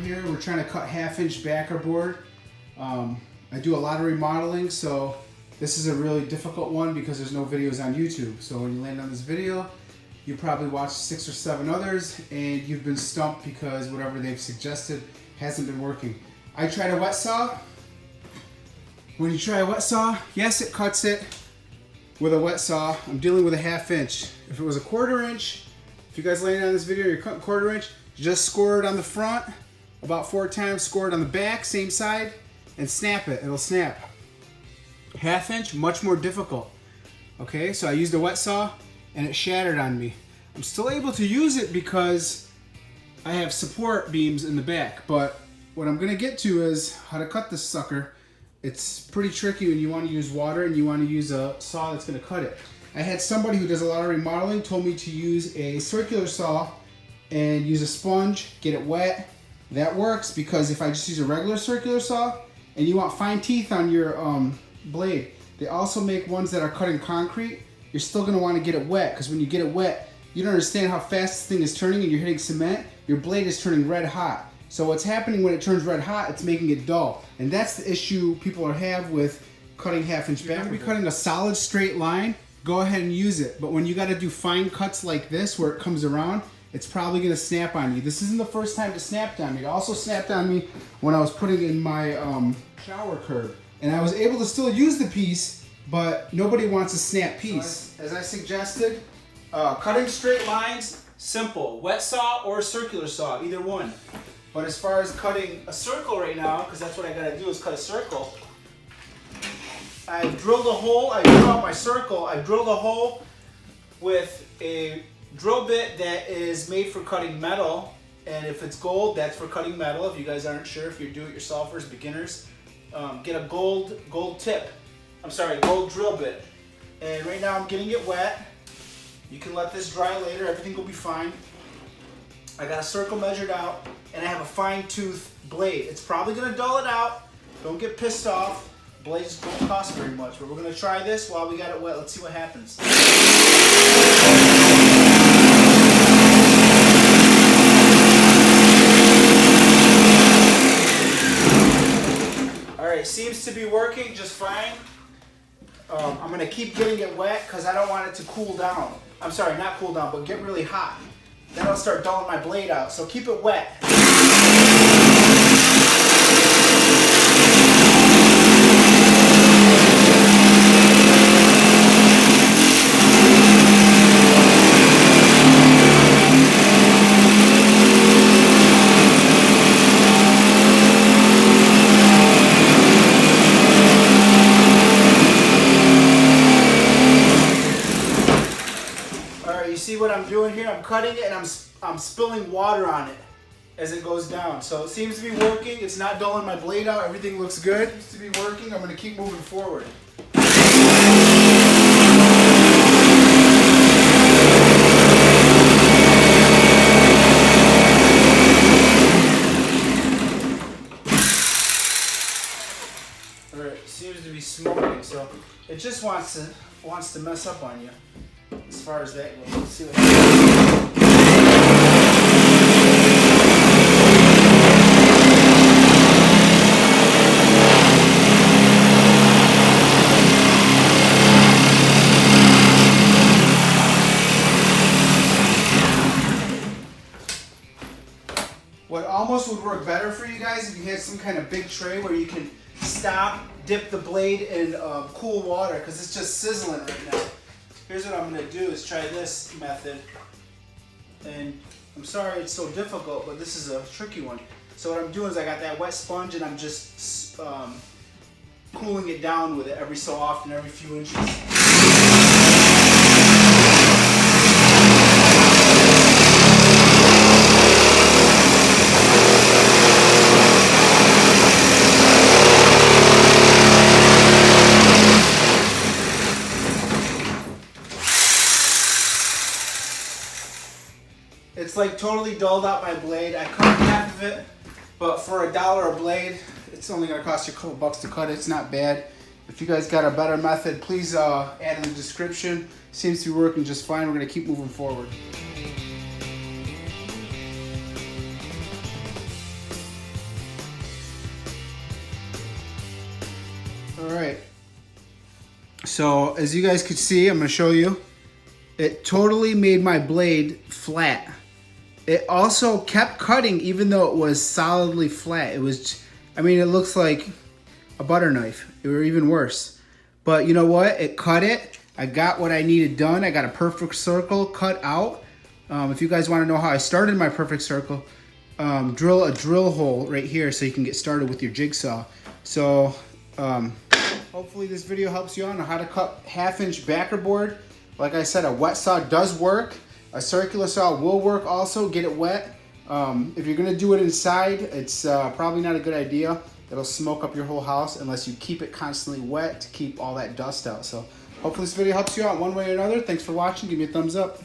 here. We're trying to cut 1/2-inch backer board. I do a lot of remodeling, so this is a really difficult one because there's no videos on YouTube. So when you land on this video, you probably watched 6 or 7 others and you've been stumped because whatever they've suggested hasn't been working. I tried a wet saw. When you try a wet saw, yes, it cuts it with a wet saw. I'm dealing with a 1/2-inch. If it was a 1/4 inch, if you guys landed on this video, you're cutting 1/4 inch, just score it on the front about 4 times, score it on the back, same side, and snap it. It'll snap. 1/2-inch, much more difficult. Okay, so I used a wet saw and it shattered on me. I'm still able to use it because I have support beams in the back, but what I'm gonna get to is how to cut this sucker. It's pretty tricky when you want to use water and you want to use a saw that's going to cut it. I had somebody who does a lot of remodeling told me to use a circular saw and use a sponge, get it wet. That works because if I just use a regular circular saw and you want fine teeth on your blade, they also make ones that are cutting concrete. You're still going to want to get it wet because when you get it wet, you don't understand how fast this thing is turning and you're hitting cement. Your blade is turning red hot. So what's happening when it turns red hot, it's making it dull. And that's the issue people have with cutting 1/2-inch backer. If you're going to be cutting a solid straight line, go ahead and use it. But when you got to do fine cuts like this where it comes around, it's probably going to snap on you. This isn't the first time it snapped on me. It also snapped on me when I was putting in my shower curb. And I was able to still use the piece, but nobody wants a snap piece. So as I suggested, cutting straight lines, simple. Wet saw or circular saw, either one. But as far as cutting a circle right now, because that's what I gotta do is cut a circle, I drilled a hole, I drew out my circle, I drilled a hole with a drill bit that is made for cutting metal, and if it's gold, that's for cutting metal. If you guys aren't sure, if you're do-it-yourselfers, beginners, get a gold tip. I'm sorry, gold drill bit. And right now I'm getting it wet. You can let this dry later, everything will be fine. I got a circle measured out, and I have a fine tooth blade. It's probably gonna dull it out. Don't get pissed off. Blades don't cost very much, but we're gonna try this while we got it wet. Let's see what happens. All right, seems to be working just fine. I'm gonna keep getting it wet because I don't want it to cool down. I'm sorry, not cool down, but get really hot. Then I'll start dulling my blade out, so keep it wet. You see what I'm doing here? I'm cutting it and I'm spilling water on it as it goes down. So it seems to be working. It's not dulling my blade out. Everything looks good. It seems to be working. I'm going to keep moving forward. Alright, seems to be smoking, so it just wants to mess up on you. As far as that goes, let's see what happens. What almost would work better for you guys if you had some kind of big tray where you can stop, dip the blade in cool water, because it's just sizzling right now. Here's what I'm going to do is try this method, and I'm sorry it's so difficult, but this is a tricky one. So what I'm doing is I got that wet sponge and I'm just cooling it down with it every so often, every few inches. It's like totally dulled out my blade. I cut half of it, but for $1 a blade, it's only gonna cost you a couple bucks to cut it. It's not bad. If you guys got a better method, please add in the description. Seems to be working just fine. We're gonna keep moving forward. So as you guys could see, I'm gonna show you, it totally made my blade flat. It also kept cutting even though it was solidly flat. It was, I mean, it looks like a butter knife, or even worse. But you know what? It cut it. I got what I needed done. I got a perfect circle cut out. If you guys want to know how I started my perfect circle, drill a drill hole right here so you can get started with your jigsaw. So hopefully this video helps you on how to cut 1/2-inch backer board. Like I said, a wet saw does work. A circular saw will work also, get it wet. If you're gonna do it inside, it's probably not a good idea. It'll smoke up your whole house unless you keep it constantly wet to keep all that dust out. So hopefully this video helps you out one way or another. Thanks for watching, give me a thumbs up.